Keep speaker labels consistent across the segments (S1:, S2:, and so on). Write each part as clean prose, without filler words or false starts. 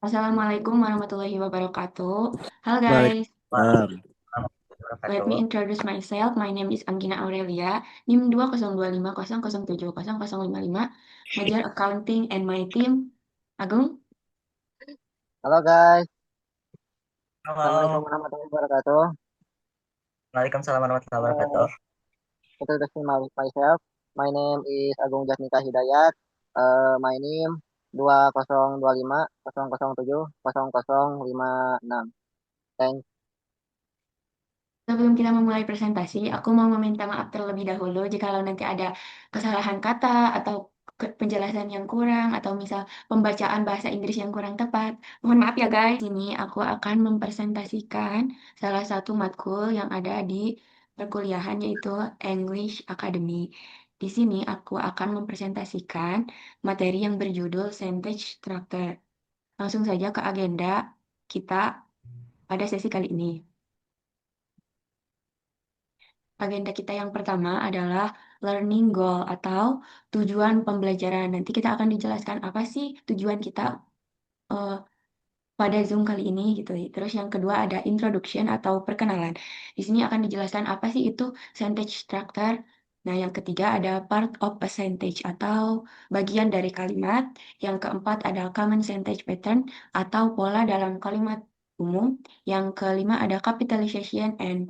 S1: Assalamualaikum warahmatullahi wabarakatuh. Halo guys,
S2: Waalaikumsalam.
S1: let me
S3: Wabarakatuh.
S1: introduce myself. My name is Anggina Aurelia, NIM 20250070055, major accounting and my team. Agung,
S2: Halo guys, Assalamualaikum
S3: Halo.
S2: warahmatullahi wabarakatuh.
S3: Waalaikumsalam warahmatullahi
S2: Uh,
S3: wabarakatuh.
S2: Introducing myself. My name is Agung Jasmika Hidayat. My name 202500700056. Thanks.
S1: sebelum kita memulai presentasi, aku mau meminta maaf terlebih dahulu jikalau nanti ada kesalahan kata atau penjelasan yang kurang atau misal pembacaan bahasa Inggris yang kurang tepat. Mohon maaf ya guys. Ini aku akan mempresentasikan salah satu matkul yang ada di perkuliahan yaitu English Academy. Di sini aku akan mempresentasikan materi yang berjudul Sentence Structure. Langsung saja ke agenda kita pada sesi kali ini. Agenda kita yang pertama adalah learning goal atau tujuan pembelajaran. Nanti kita akan dijelaskan apa sih tujuan kita eh, pada Zoom kali ini gitu. Terus yang kedua ada introduction atau perkenalan. Di sini akan dijelaskan apa sih itu sentence structure. Nah, yang ketiga ada part of a sentence atau bagian dari kalimat. Yang keempat ada common sentence pattern atau pola dalam kalimat umum. Yang kelima ada capitalization and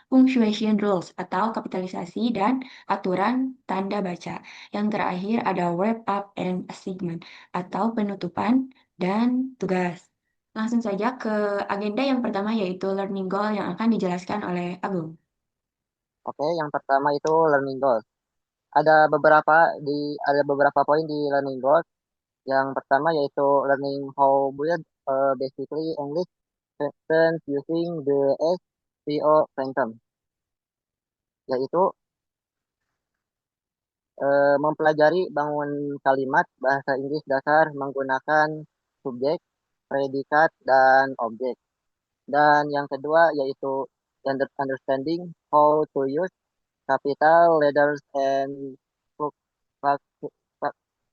S1: punctuation rules atau kapitalisasi dan aturan tanda baca. Yang terakhir ada wrap up and assignment atau penutupan dan tugas. Langsung saja ke agenda yang pertama yaitu learning goal yang akan dijelaskan oleh Agung.
S2: Oke, yang pertama itu learning goals. Ada beberapa poin di learning goals. Yang pertama yaitu learning how build basically English sentence using the SVO framework, yaitu mempelajari bangun kalimat bahasa Inggris dasar menggunakan subjek, predikat, dan objek. Dan yang kedua yaitu understanding how to use capital letters and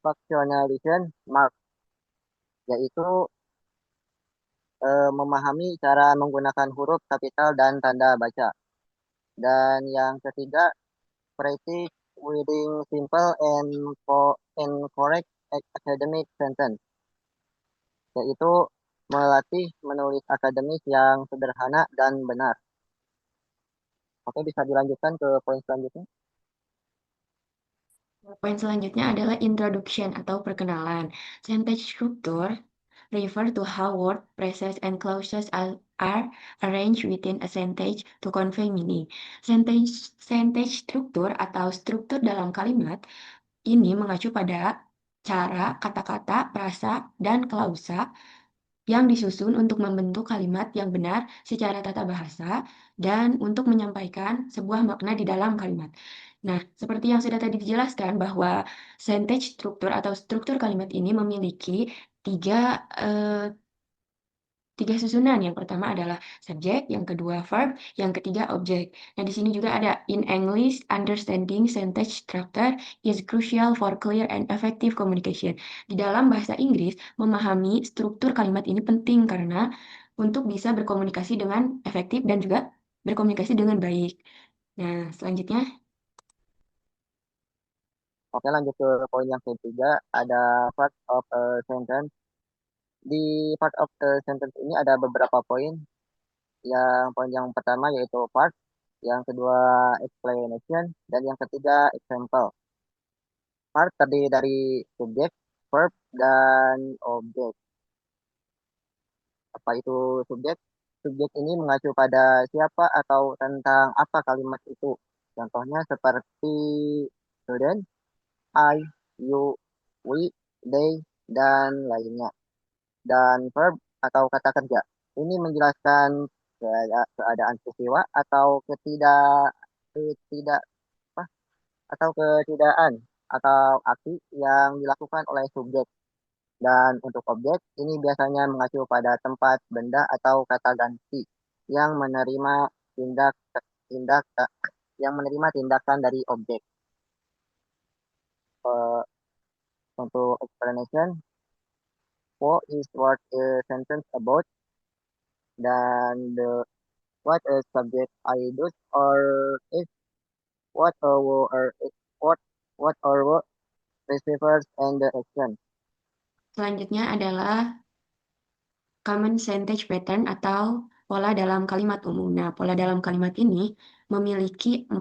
S2: fractionalization mark, yaitu memahami cara menggunakan huruf kapital dan tanda baca. Dan yang ketiga, practice reading simple and correct academic sentence, yaitu melatih menulis akademis yang sederhana dan benar. Oke, bisa dilanjutkan ke poin selanjutnya.
S1: Poin selanjutnya adalah introduction atau perkenalan. Sentence structure refer to how word, phrases, and clauses are arranged within a sentence to convey meaning. Sentence structure atau struktur dalam kalimat ini mengacu pada cara, kata-kata, frasa, dan klausa yang disusun untuk membentuk kalimat yang benar secara tata bahasa dan untuk menyampaikan sebuah makna di dalam kalimat. Nah, seperti yang sudah tadi dijelaskan bahwa sentence struktur atau struktur kalimat ini memiliki tiga tiga susunan. Yang pertama adalah subjek, yang kedua verb, yang ketiga objek. Nah, di sini juga ada in English, understanding sentence structure is crucial for clear and effective communication. Di dalam bahasa Inggris, memahami struktur kalimat ini penting karena untuk bisa berkomunikasi dengan efektif dan juga berkomunikasi dengan baik. Nah, selanjutnya,
S2: Oke, lanjut ke poin yang ketiga, ada part of a sentence. Di part of the sentence ini ada beberapa poin. Yang poin yang pertama yaitu part, yang kedua explanation, dan yang ketiga example. Part terdiri dari subjek, verb, dan objek. Apa itu subjek? Subjek ini mengacu pada siapa atau tentang apa kalimat itu. Contohnya seperti student, I, you, we, they, dan lainnya. Dan verb atau kata kerja. Ini menjelaskan keadaan peristiwa atau ketidak apa, atau ketidaan atau aksi yang dilakukan oleh subjek. Dan untuk objek ini biasanya mengacu pada tempat, benda atau kata ganti yang menerima tindak tindak yang menerima tindakan dari objek. Eh, untuk explanation, What is what a sentence about? Dan the what a subject I do or if what or what or what receivers and the action.
S1: Selanjutnya adalah common sentence pattern atau pola dalam kalimat umum. Nah, pola dalam kalimat ini memiliki 4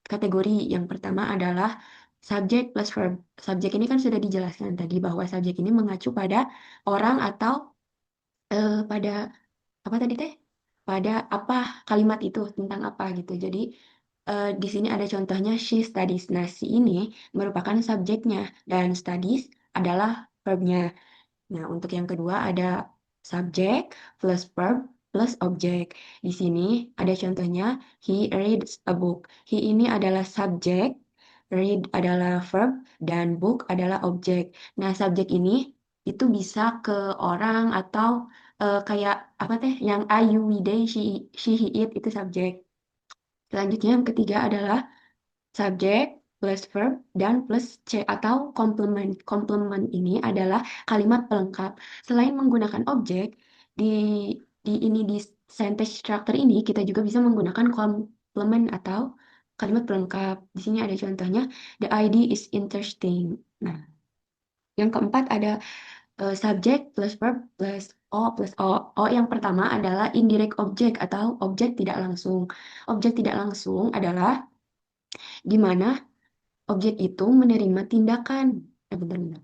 S1: kategori. Yang pertama adalah subject plus verb. Subjek ini kan sudah dijelaskan tadi bahwa subjek ini mengacu pada orang atau pada apa tadi teh? Pada apa kalimat itu tentang apa gitu. Jadi di sini ada contohnya she studies. Nah, si ini merupakan subjeknya dan studies adalah verbnya. Nah, untuk yang kedua ada subjek plus verb plus objek. Di sini ada contohnya he reads a book. He ini adalah subjek, read adalah verb, dan book adalah objek. Nah, subjek ini itu bisa ke orang atau kayak apa teh yang I, you, we, they, she, he, it itu subjek. Selanjutnya yang ketiga adalah subjek plus verb dan plus C atau complement. Complement ini adalah kalimat pelengkap. Selain menggunakan objek, di di sentence structure ini kita juga bisa menggunakan complement atau kalimat pelengkap. Di sini ada contohnya, the idea is interesting. Nah, yang keempat ada subjek plus verb plus O plus O. O yang pertama adalah indirect object atau objek tidak langsung. Objek tidak langsung adalah di mana objek itu menerima tindakan. Bentar, bentar.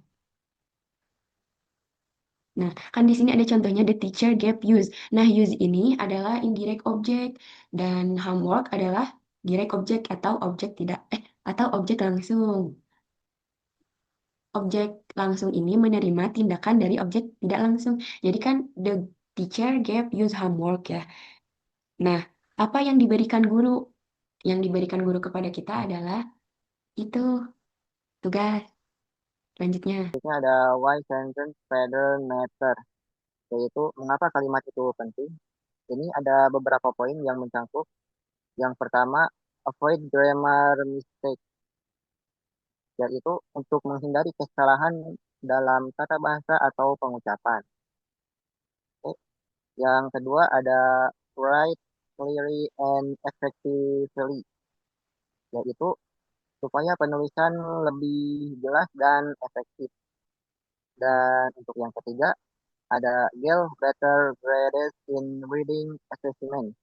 S1: Nah, kan di sini ada contohnya the teacher gave use. Nah, use ini adalah indirect object dan homework adalah direct object atau objek tidak atau objek langsung. Objek langsung ini menerima tindakan dari objek tidak langsung. Jadi kan the teacher gave use homework ya. Nah, apa yang diberikan guru? Yang diberikan guru kepada kita adalah itu tugas. Selanjutnya.
S2: Selanjutnya ada why sentence pattern matter, yaitu mengapa kalimat itu penting. Ini ada beberapa poin yang mencangkup. Yang pertama, avoid grammar mistake, yaitu untuk menghindari kesalahan dalam tata bahasa atau pengucapan. Oke. Yang kedua ada write clearly and effectively, yaitu supaya penulisan lebih jelas dan efektif. Dan untuk yang ketiga ada get better grades in reading assessment,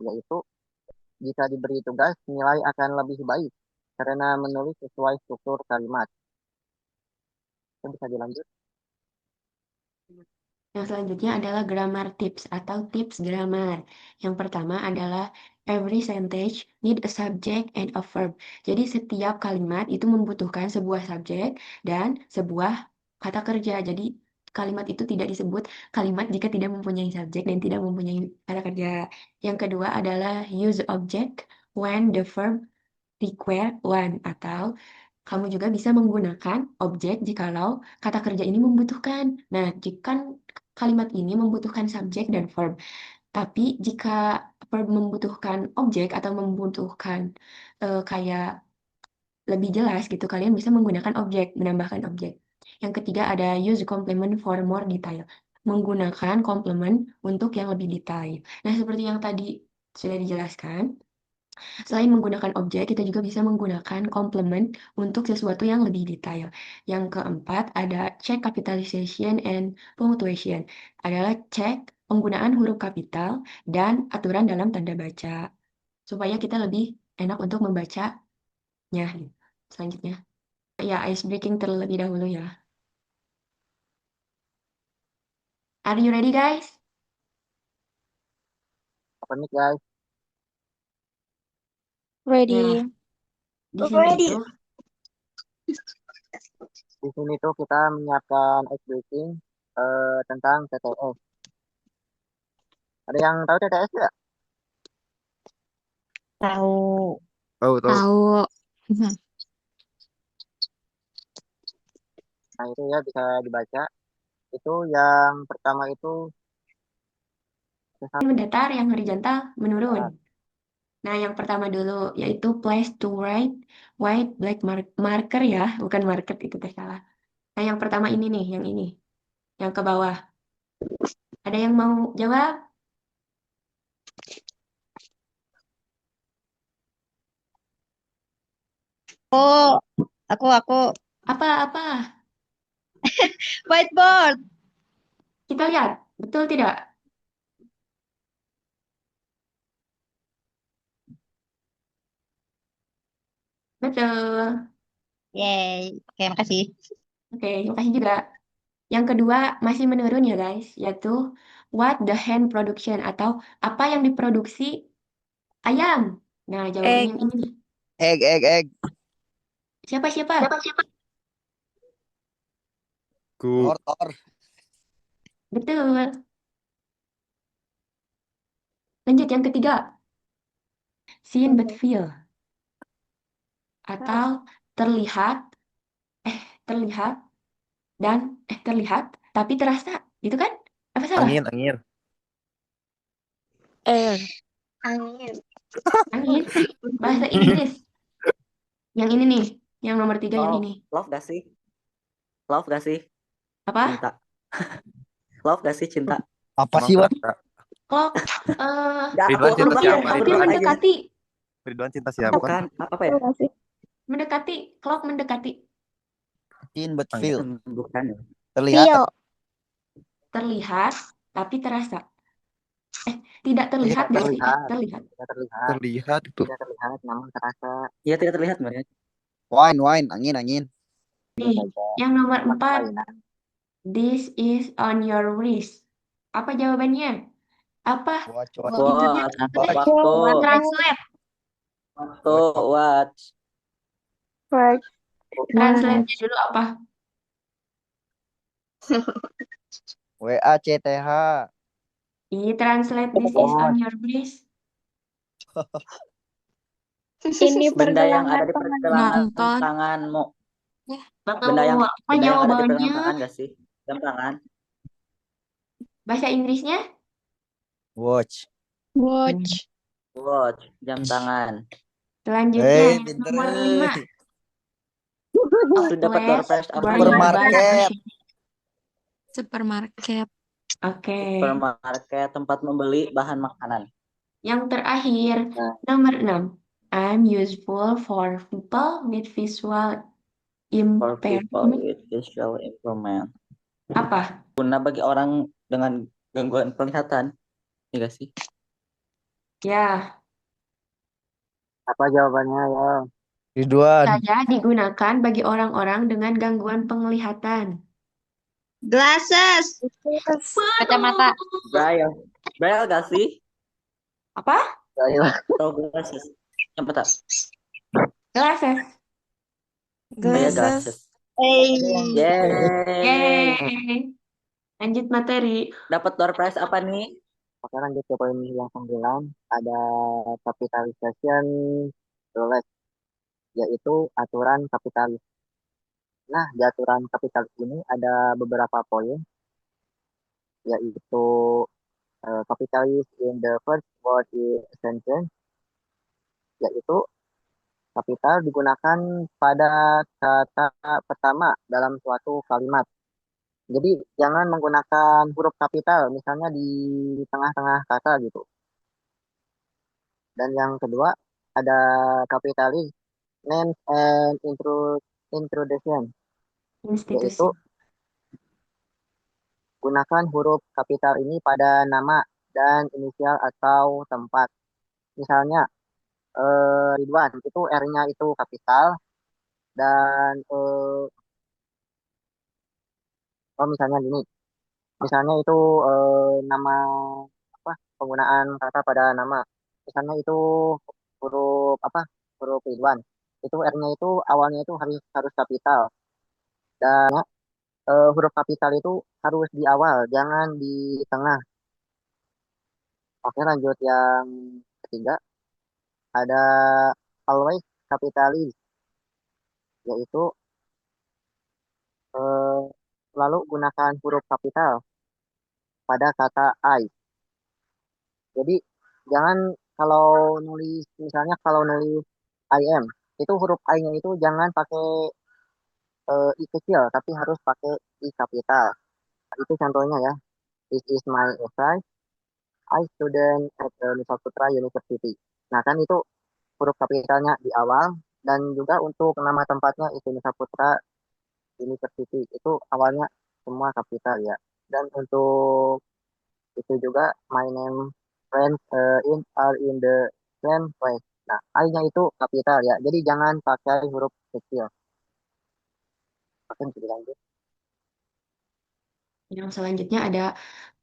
S2: yaitu jika diberi tugas nilai akan lebih baik karena menulis sesuai struktur kalimat. Itu bisa dilanjut.
S1: Yang selanjutnya adalah grammar tips atau tips grammar. Yang pertama adalah every sentence need a subject and a verb. Jadi setiap kalimat itu membutuhkan sebuah subjek dan sebuah kata kerja. Jadi kalimat itu tidak disebut kalimat jika tidak mempunyai subjek dan tidak mempunyai kata kerja. Yang kedua adalah use object when the verb require one atau kamu juga bisa menggunakan objek jikalau kata kerja ini membutuhkan. Nah, jika kalimat ini membutuhkan subjek dan verb, tapi jika verb membutuhkan objek atau membutuhkan kayak lebih jelas gitu, kalian bisa menggunakan objek, menambahkan objek. Yang ketiga ada use complement for more detail. Menggunakan complement untuk yang lebih detail. Nah, seperti yang tadi sudah dijelaskan, selain menggunakan objek, kita juga bisa menggunakan complement untuk sesuatu yang lebih detail. Yang keempat ada check capitalization and punctuation. Adalah cek penggunaan huruf kapital dan aturan dalam tanda baca. Supaya kita lebih enak untuk membacanya. Selanjutnya. Ya, ice breaking terlebih dahulu ya. Are you ready, guys?
S2: Apa nih guys?
S1: Nah,
S4: Ready.
S1: di sini itu
S2: Di sini tuh kita menyiapkan ice breaking tentang TTS. Ada yang tahu TTS nggak?
S4: Tahu.
S2: Tahu, tahu.
S4: Tahu.
S2: Nah itu ya bisa dibaca. Itu yang pertama itu
S1: mendatar, yang horizontal menurun.
S2: kesalahan.
S1: Nah, yang pertama dulu yaitu place to write white black marker ya, bukan market itu teh salah. Nah, yang pertama ini nih, yang ini. yang ke bawah. Ada yang mau jawab?
S4: Oh, aku
S1: Apa-apa?
S4: whiteboard.
S1: Kita lihat, betul tidak? Betul.
S4: Yay. Oke, makasih.
S1: Oke, terima kasih juga. Yang kedua masih menurun ya guys, yaitu what the hen production atau apa yang diproduksi ayam. Nah, jawabannya
S5: Egg.
S1: yang ini nih.
S6: Egg.
S1: Siapa?
S7: Ku.
S6: Tor.
S1: Betul. Lanjut yang ketiga, seen but feel atau terlihat, terlihat terlihat tapi terasa, gitu kan? Apa salah?
S7: Angin.
S5: Air.
S4: Angin.
S1: Angin. Bahasa Inggris. Yang ini nih, yang nomor 3 yang
S3: Love,
S1: ini.
S3: love gak sih? Love gak sih?
S1: Apa?
S3: Cinta. Love gak sih cinta?
S6: Apa
S7: Emang
S6: sih, Wan?
S7: Kak?
S1: Clock,
S3: Gak,
S7: Ridwan
S3: aku
S7: cinta
S3: nebak,
S7: siapa?
S3: aku
S1: hampir
S3: nebak aja.
S1: mendekati.
S7: Ridwan cinta siapa?
S3: Bukan, apa ya?
S1: Mendekati, clock mendekati.
S6: In but feel.
S3: Bukan ya.
S6: Terlihat.
S4: Feel.
S1: Terlihat tapi terasa. Tidak terlihat
S2: Tidak
S1: gak sih?
S2: terlihat.
S1: Terlihat.
S2: Tidak terlihat.
S7: Terlihat itu.
S2: Tidak terlihat, namun terasa.
S3: Iya tidak terlihat sebenarnya.
S6: Wine. Angin.
S2: Itu
S1: Nih,
S2: saja.
S1: yang nomor
S2: Tempat
S1: 4,
S2: permainan.
S1: this is on your wrist. Apa jawabannya? Apa?
S6: Watch.
S1: Intinya
S3: Waktu,
S1: translate.
S3: watch.
S1: Translate-nya dulu apa?
S6: WACTH.
S1: Translate this is on your wrist.
S4: Ini
S3: Benda yang ada
S4: pergelangan
S3: di
S4: tangan.
S3: pergelangan
S5: Nonton.
S3: tanganmu.
S1: Atau
S3: Benda yang
S1: apa
S3: benda yang ada di
S1: jawabannya?
S3: pergelangan tangan gak sih? Jam tangan.
S1: Bahasa Inggrisnya?
S6: Watch.
S4: Watch.
S3: Watch, jam tangan.
S1: Selanjutnya,
S6: Pinter.
S1: nomor 5. A
S3: Aku dapat door
S1: place
S3: prize apa
S1: where you
S3: ya?
S1: buy
S6: Supermarket.
S5: Supermarket.
S1: Oke.
S3: Supermarket, tempat membeli bahan makanan.
S1: Yang terakhir,
S2: Nah,
S1: nomor 6. I'm useful for people with visual
S3: For people
S1: impairment.
S3: with visual impairment.
S1: Apa?
S3: Guna bagi orang dengan gangguan penglihatan. Iya gak sih?
S1: Ya,
S2: apa jawabannya ya?
S6: Ridwan.
S1: saya digunakan bagi orang-orang dengan gangguan penglihatan.
S4: Glasses. Kacamata.
S3: Braille. Braille gak sih?
S1: Apa?
S2: Ya,
S3: Atau glasses? Yang tak?
S1: Glasses.
S3: Saya
S5: Glasses.
S3: glasses.
S4: Hey.
S3: Yeay.
S1: Yeay. Lanjut materi.
S3: Dapat door prize apa nih?
S2: Oke, lanjut ke poin yang 9. Ada capitalization rules, yaitu aturan kapitalis. Nah, di aturan kapitalis ini ada beberapa poin, yaitu kapitalis in the first word sentence, yaitu kapital digunakan pada kata pertama dalam suatu kalimat. Jadi jangan menggunakan huruf kapital, misalnya di tengah-tengah kata gitu. Dan yang kedua ada kapitalis names and introduction, yaitu
S1: Institusi.
S2: gunakan huruf kapital ini pada nama dan inisial atau tempat. Misalnya Ridwan itu R-nya itu kapital dan misalnya gini, misalnya itu nama apa penggunaan kata pada nama, misalnya itu huruf apa huruf Ridwan, itu R-nya itu awalnya itu harus harus kapital dan huruf kapital itu harus di awal, jangan di tengah. Oke, lanjut yang ketiga, ada always kapitalis, yaitu eh, selalu gunakan huruf kapital pada kata I. Jadi jangan kalau nulis, misalnya kalau nulis I am, itu huruf I-nya itu jangan pakai I kecil, tapi harus pakai I kapital. Itu contohnya ya. This is my essay. I student at Nisa Putra University. Nah, kan itu huruf kapitalnya di awal dan juga untuk nama tempatnya itu Nisa Putra University itu awalnya semua kapital ya. Dan untuk itu juga my name friends in are in the same place. Nah, I-nya itu kapital ya. Jadi jangan pakai huruf kecil. Oke, bisa dilanjut.
S1: Yang selanjutnya ada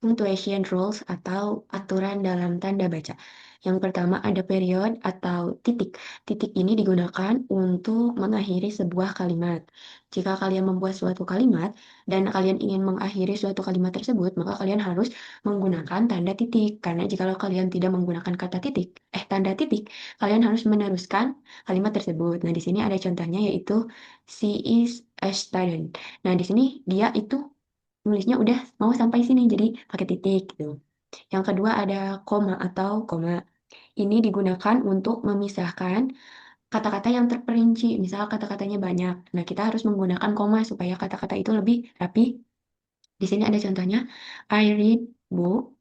S1: punctuation rules atau aturan dalam tanda baca. Yang pertama ada period atau titik. Titik ini digunakan untuk mengakhiri sebuah kalimat. Jika kalian membuat suatu kalimat dan kalian ingin mengakhiri suatu kalimat tersebut, maka kalian harus menggunakan tanda titik. Karena jika kalian tidak menggunakan kata titik, tanda titik, kalian harus meneruskan kalimat tersebut. Nah, di sini ada contohnya yaitu she is a student. Nah, di sini dia itu nulisnya udah mau sampai sini, jadi pakai titik gitu. Yang kedua ada koma atau koma. Ini digunakan untuk memisahkan kata-kata yang terperinci. Misal kata-katanya banyak. Nah, kita harus menggunakan koma supaya kata-kata itu lebih rapi. Di sini ada contohnya. I read book,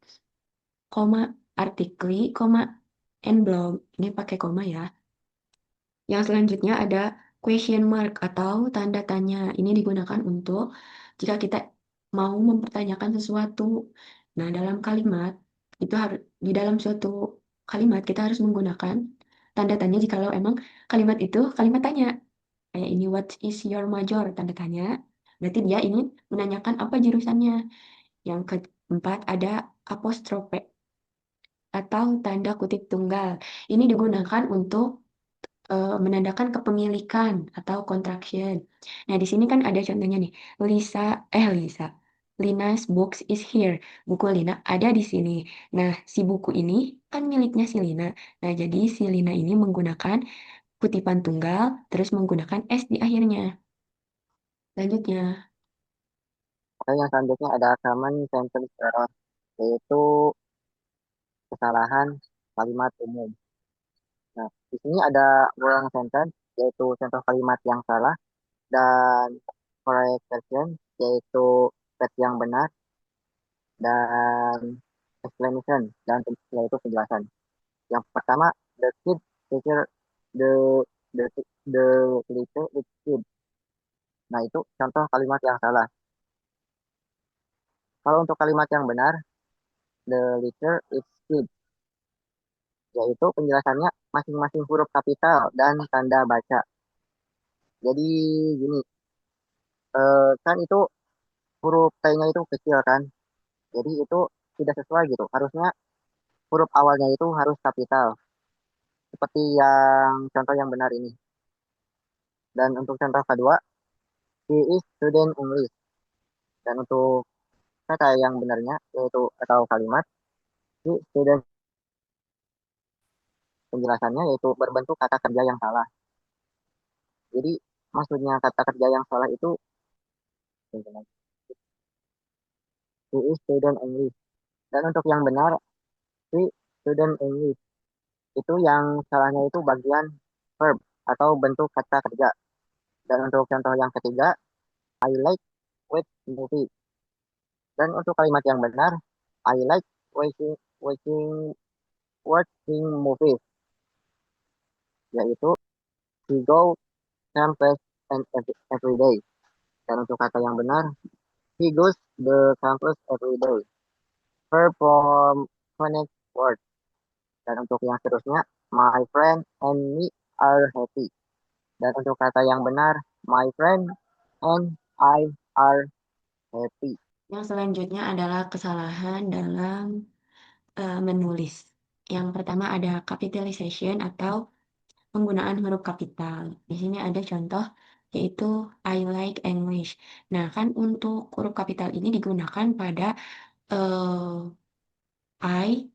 S1: koma, artikel, koma, and blog. Ini pakai koma ya. Yang selanjutnya ada question mark atau tanda tanya. Ini digunakan untuk jika kita mau mempertanyakan sesuatu. Nah, dalam kalimat itu harus di dalam suatu kalimat kita harus menggunakan tanda tanya jikalau emang kalimat itu kalimat tanya. Kayak ini what is your major tanda tanya. Berarti dia ingin menanyakan apa jurusannya. Yang keempat ada apostrofe atau tanda kutip tunggal. Ini digunakan untuk menandakan kepemilikan atau contraction. Nah, di sini kan ada contohnya nih. Lisa. Lina's books is here. Buku Lina ada di sini. Nah, si buku ini kan miliknya si Lina. Nah, jadi si Lina ini menggunakan kutipan tunggal, terus menggunakan S di akhirnya. Selanjutnya,
S2: Oke, yang selanjutnya ada common sentence error, yaitu kesalahan kalimat umum. Nah, di sini ada wrong sentence, yaitu contoh kalimat yang salah, dan correct version, yaitu versi yang benar, dan explanation, dan yaitu penjelasan. Yang pertama, the kid teacher, the the the teacher is kid. Nah, itu contoh kalimat yang salah. Kalau untuk kalimat yang benar, the teacher is kid, yaitu penjelasannya masing-masing huruf kapital dan tanda baca. Jadi gini, kan itu huruf T-nya itu kecil kan. Jadi itu tidak sesuai gitu. Harusnya huruf awalnya itu harus kapital. Seperti yang contoh yang benar ini. Dan untuk contoh kedua, he is student English. Dan untuk kata yang benarnya, yaitu atau kalimat, he student penjelasannya yaitu berbentuk kata kerja yang salah. Jadi maksudnya kata kerja yang salah itu, he is student English. Dan untuk yang benar, he student English. Itu yang salahnya itu bagian verb atau bentuk kata kerja. Dan untuk contoh yang ketiga, I like watch movie. Dan untuk kalimat yang benar, I like watching watching watching movies, yaitu we go campus and every day. Dan untuk kata yang benar, he goes the campus every day. Verb from connect word. Dan untuk yang seterusnya, my friend and me are happy. Dan untuk kata yang benar, my friend and I are happy.
S1: yang selanjutnya adalah kesalahan dalam menulis. Yang pertama ada capitalization atau penggunaan huruf kapital. Di sini ada contoh yaitu I like English. Nah, kan untuk huruf kapital ini digunakan pada I,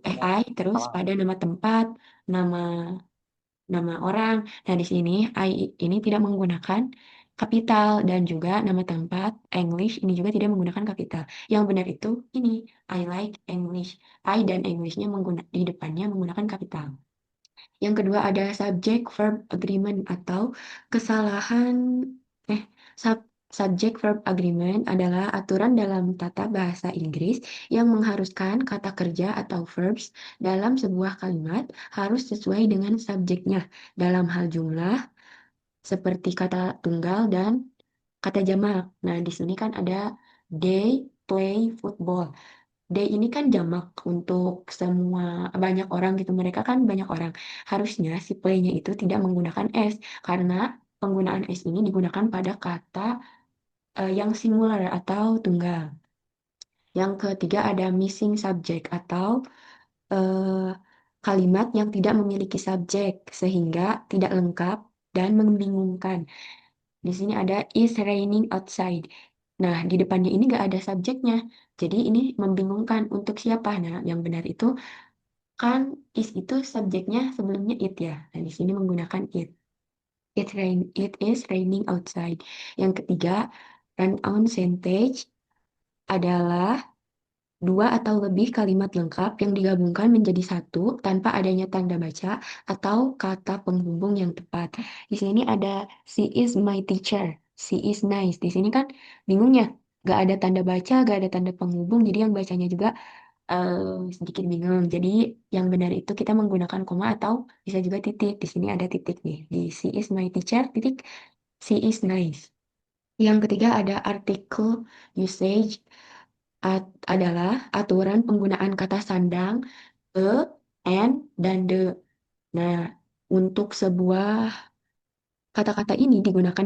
S1: I terus pada nama tempat, nama nama orang. Nah, di sini I ini tidak menggunakan kapital dan juga nama tempat English ini juga tidak menggunakan kapital. Yang benar itu ini I like English. I dan Englishnya di depannya menggunakan kapital. Yang kedua ada subject verb agreement atau kesalahan eh sub, Subject verb agreement adalah aturan dalam tata bahasa Inggris yang mengharuskan kata kerja atau verbs dalam sebuah kalimat harus sesuai dengan subjeknya dalam hal jumlah seperti kata tunggal dan kata jamak. Nah, di sini kan ada they play football. They ini kan jamak untuk semua banyak orang gitu. Mereka kan banyak orang. Harusnya si play-nya itu tidak menggunakan s karena penggunaan s ini digunakan pada kata yang singular atau tunggal. Yang ketiga ada missing subject atau eh, kalimat yang tidak memiliki subjek sehingga tidak lengkap dan membingungkan. Di sini ada is raining outside. Nah, di depannya ini nggak ada subjeknya. Jadi ini membingungkan untuk siapa? Nah, yang benar itu kan is itu subjeknya sebelumnya it ya. Nah, di sini menggunakan it. It is raining outside. Yang ketiga, run-on sentence adalah dua atau lebih kalimat lengkap yang digabungkan menjadi satu tanpa adanya tanda baca atau kata penghubung yang tepat. Di sini ada she is my teacher, she is nice. Di sini kan bingung ya, gak ada tanda baca, gak ada tanda penghubung, jadi yang bacanya juga sedikit bingung. Jadi yang benar itu kita menggunakan koma atau bisa juga titik. Di sini ada titik nih, di she is my teacher, titik, she is nice. Yang ketiga ada article usage adalah aturan penggunaan kata sandang e, and, dan de. Nah, untuk sebuah kata-kata ini digunakan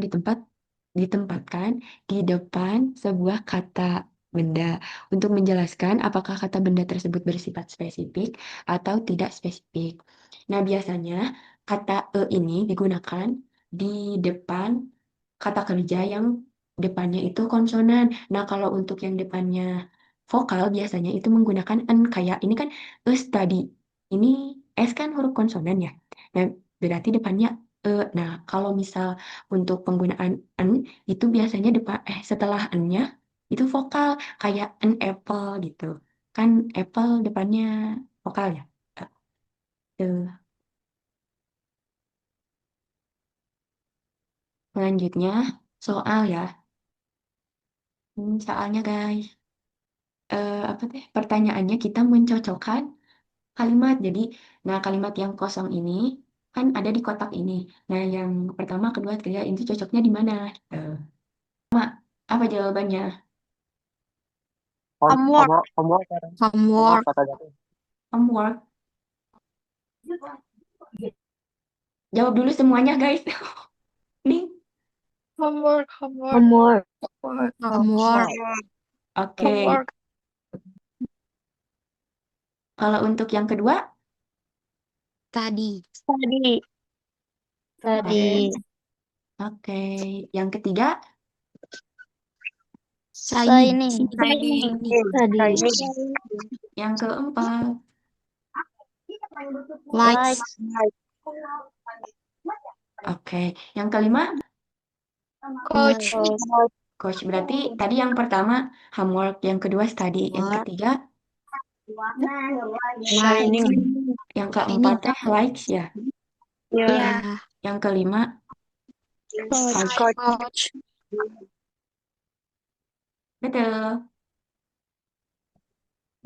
S1: ditempatkan di depan sebuah kata benda untuk menjelaskan apakah kata benda tersebut bersifat spesifik atau tidak spesifik. Nah, biasanya kata e ini digunakan di depan kata kerja yang depannya itu konsonan. Nah, kalau untuk yang depannya vokal biasanya itu menggunakan en kayak ini kan study. Ini S kan huruf konsonan ya. Nah, berarti depannya e. Nah, kalau misal untuk penggunaan en itu biasanya setelah en-nya itu vokal kayak an apple gitu. Kan apple depannya vokal ya. Tuh. Selanjutnya soal ya. Soalnya guys, apa teh? Pertanyaannya kita mencocokkan kalimat. Jadi, nah kalimat yang kosong ini kan ada di kotak ini. Nah, yang pertama, kedua, ketiga itu cocoknya di mana? Apa jawabannya?
S4: Homework.
S2: Homework
S4: Homework.
S2: kata ganti.
S1: Homework. Jawab dulu semuanya, guys. Nih,
S4: Homework. Homework. Homework.
S1: oke. Kalau untuk yang kedua,
S4: Tadi.
S1: oke. Yang ketiga,
S4: Shining.
S1: yang keempat,
S4: Lights.
S1: oke. Yang kelima,
S4: Coach.
S1: coach. Berarti tadi yang pertama homework, yang kedua study, yang ketiga,
S4: Shining.
S1: yang keempat teh likes ya.
S4: Ya.
S1: Yang kelima,
S4: Coach.
S1: betul.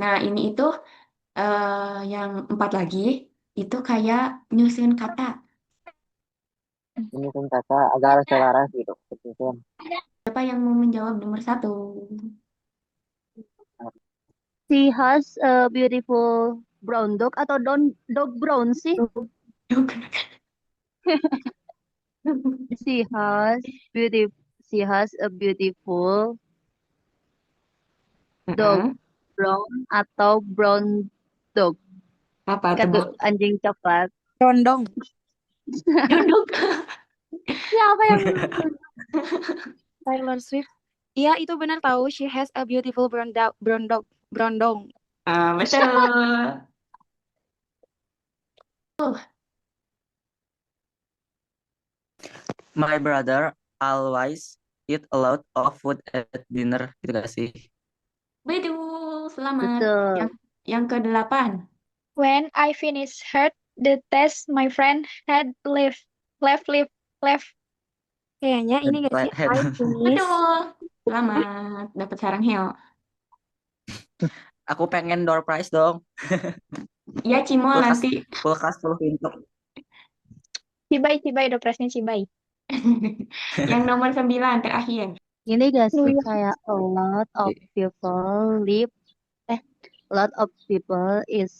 S1: Nah, ini itu yang empat lagi itu kayak nyusun kata.
S2: Ini kan kata agar selaras gitu. Betul.
S1: Siapa yang mau menjawab nomor satu?
S5: She has a beautiful brown dog atau dog brown sih? She has beautiful. She has a beautiful dog brown atau brown dog.
S1: Apa
S5: Kata
S1: tebak?
S5: anjing coklat.
S4: Rondong.
S1: Duduk.
S5: Siapa yang
S4: Taylor Swift. Iya, itu benar tahu. She has a beautiful brondong.
S1: Betul.
S3: My brother always eat a lot of food at dinner. Gitu gak sih?
S1: Betul, selamat.
S5: betul?
S1: Yang ke-8.
S8: When I finished the test, my friend had left.
S4: Kayaknya ini gak sih?
S3: Head.
S4: I finish.
S1: Betul. Selamat dapat sarang heo.
S3: Aku pengen door prize dong.
S1: Ya, Cimol
S3: Kulkas,
S1: nanti.
S3: kulkas 10 pintu.
S8: Cibai, udah presnya Cibai.
S1: Yang nomor 9 terakhir.
S5: Ini gak
S8: New
S5: sih
S8: York.
S5: kayak a lot of people live, a lot of people is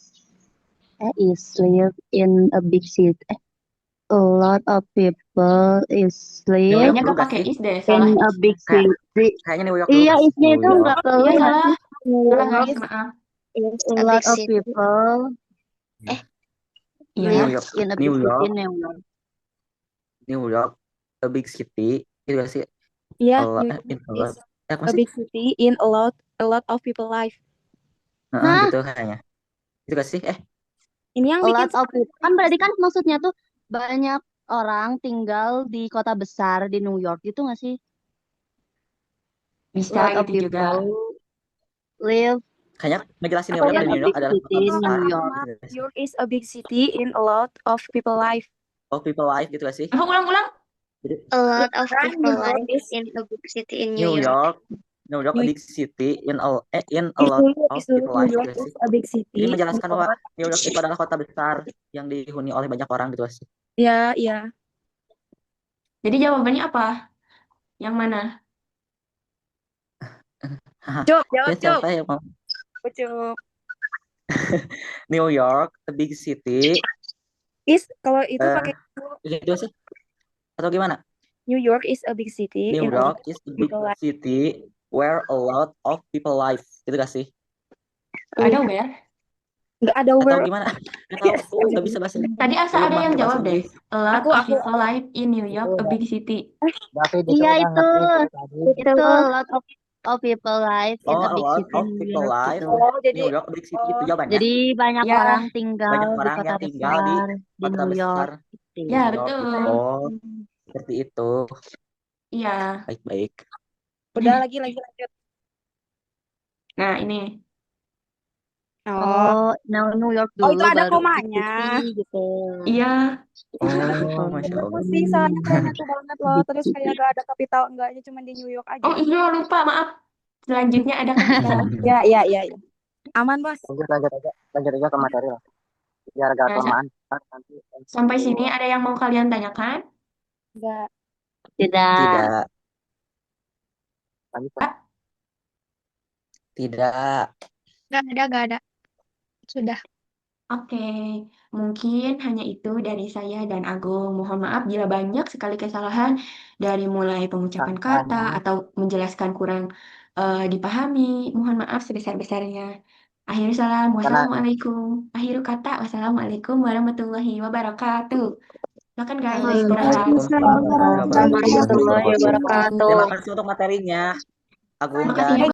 S5: live in a big city. A lot of people is
S3: New
S5: live
S1: Kayaknya
S3: York
S1: gak
S3: juga
S1: pakai
S3: sih.
S1: is deh,
S5: in
S1: salah
S5: a
S1: is.
S5: big city.
S3: Kayaknya New York dulu
S5: Iya,
S3: guys.
S5: isnya
S3: New
S5: itu
S3: York.
S5: nggak
S1: Iya,
S5: keluar.
S1: salah.
S8: New
S1: Salah
S8: York
S1: guys, maaf.
S8: is
S5: A
S8: a
S5: lot
S8: big
S5: of
S8: city.
S5: people
S1: Iya.
S3: New
S5: live
S3: York.
S5: in a big
S3: New
S5: city
S3: York.
S5: in New York.
S3: New York. A big city. Itu gak sih?
S4: Iya,
S3: A lot.
S4: New York
S3: In a lot.
S4: is
S3: Apa
S4: a
S3: sih?
S4: big city in a lot of people life.
S3: Heeh,
S5: Hah?
S3: gitu kayaknya. Itu gak sih?
S4: Ini yang
S5: A
S4: bikin
S5: lot of people. Kan berarti kan maksudnya tuh banyak orang tinggal di kota besar di New York gitu nggak sih?
S1: Bisa
S5: Lot of
S1: gitu juga.
S5: people live
S3: Kayaknya ngejelasin New
S4: atau
S3: York
S5: in
S3: dan
S5: a
S3: New
S5: big
S3: York adalah
S5: city
S3: kota
S5: in
S3: besar.
S5: New York.
S3: Gitu gak
S4: New
S3: sih?
S4: York is a big city in a lot of people life.
S3: Oh, people life gitu gak sih?
S1: Apa ulang-ulang?
S3: Jadi
S8: A lot of
S4: Kan
S8: people
S4: New York
S8: live
S4: is
S8: in a big city in New
S3: New
S8: York.
S3: York. New York a
S4: New
S3: big city in a
S4: is
S3: lot
S4: New York
S3: of
S4: is New
S3: people life
S4: York
S3: gitu gak
S4: is
S3: sih?
S4: a big
S3: Jadi
S4: city in
S3: menjelaskan
S4: a
S3: bahwa
S4: lot.
S3: New York itu adalah kota besar yang dihuni oleh banyak orang gitu gak sih?
S4: Ya, ya.
S1: Jadi jawabannya apa? Yang mana?
S4: Cuk, jawab
S3: Ya
S4: Cuk.
S3: siapa yang mau?
S4: Cuk.
S3: New York a big city.
S4: Is kalau itu
S3: Eh,
S4: pakai
S3: gitu sih? Atau gimana?
S4: New York is a big city
S3: New
S4: in a lot
S3: York is
S4: of
S3: a big
S4: people life.
S3: city where a lot of people live. Gitu gak sih?
S1: Ada where?
S4: Nggak ada
S3: Atau
S4: where.
S3: gimana? Gak tahu. Gak bisa bahasa Inggris.
S1: Tadi Asa ada
S3: Belum
S1: yang
S3: mahir bahasa
S1: jawab deh.
S3: Inggris.
S1: A lot
S4: Aku
S1: of people live in New
S2: Itu
S1: York, a
S2: udah,
S1: big city.
S2: David itu
S5: Iya
S2: udah
S5: itu,
S2: ngerti dari tadi.
S5: itu a lot of people live in
S3: Oh,
S5: a
S3: a
S5: big
S3: lot
S5: city
S3: of
S5: in New
S3: people
S5: York
S3: live.
S5: gitu.
S4: Oh, jadi
S3: New York big city itu jawabannya.
S5: Jadi banyak
S1: Ya,
S5: orang tinggal
S3: Banyak
S5: di
S3: orang
S5: kota
S3: yang tinggal di
S5: besar di
S3: kota
S5: New
S3: besar
S5: York gitu.
S1: ya
S3: New York gitu.
S1: betul.
S3: Oh, seperti itu.
S1: Iya.
S3: Baik-baik.
S4: udah lagi lanjut.
S1: Nah, ini.
S4: Oh,
S5: Oh, New York
S4: oh itu
S5: dulu
S4: ada
S5: baru big
S4: komanya.
S5: city gitu.
S1: Iya.
S3: Oh, Masya
S4: Aku
S3: Allah.
S4: sih soalnya kayaknya tuh banget loh.
S5: Big
S4: Terus
S5: city.
S4: kayak gak ada kapital enggaknya cuma di New York aja.
S1: Oh iya, lupa, maaf. Selanjutnya ada kapital.
S4: Ya, ya, ya, ya. Aman, Bos.
S2: Lanjut aja ke materi lah. Biar gak
S1: Nah,
S2: kelamaan. Nanti
S1: sampai sini ada yang mau kalian tanyakan?
S4: Enggak.
S5: Tidak.
S3: Tidak,
S2: lanjut.
S3: tidak.
S8: Gak ada. Sudah.
S1: Oke, mungkin hanya itu dari saya dan Agung. Mohon maaf bila banyak sekali kesalahan dari mulai pengucapan kata atau menjelaskan kurang dipahami. Mohon maaf sebesar-besarnya. Akhir salam,
S2: Karena
S1: wassalamualaikum. Akhir kata, wassalamualaikum warahmatullahi wabarakatuh. Silakan guys, istirahat.
S3: Waalaikumsalam warahmatullahi
S5: Warahmatullahi
S3: wabarakatuh.
S5: wabarakatuh.
S3: Terima kasih untuk materinya, Agung
S1: Makasih
S3: dan
S1: ya.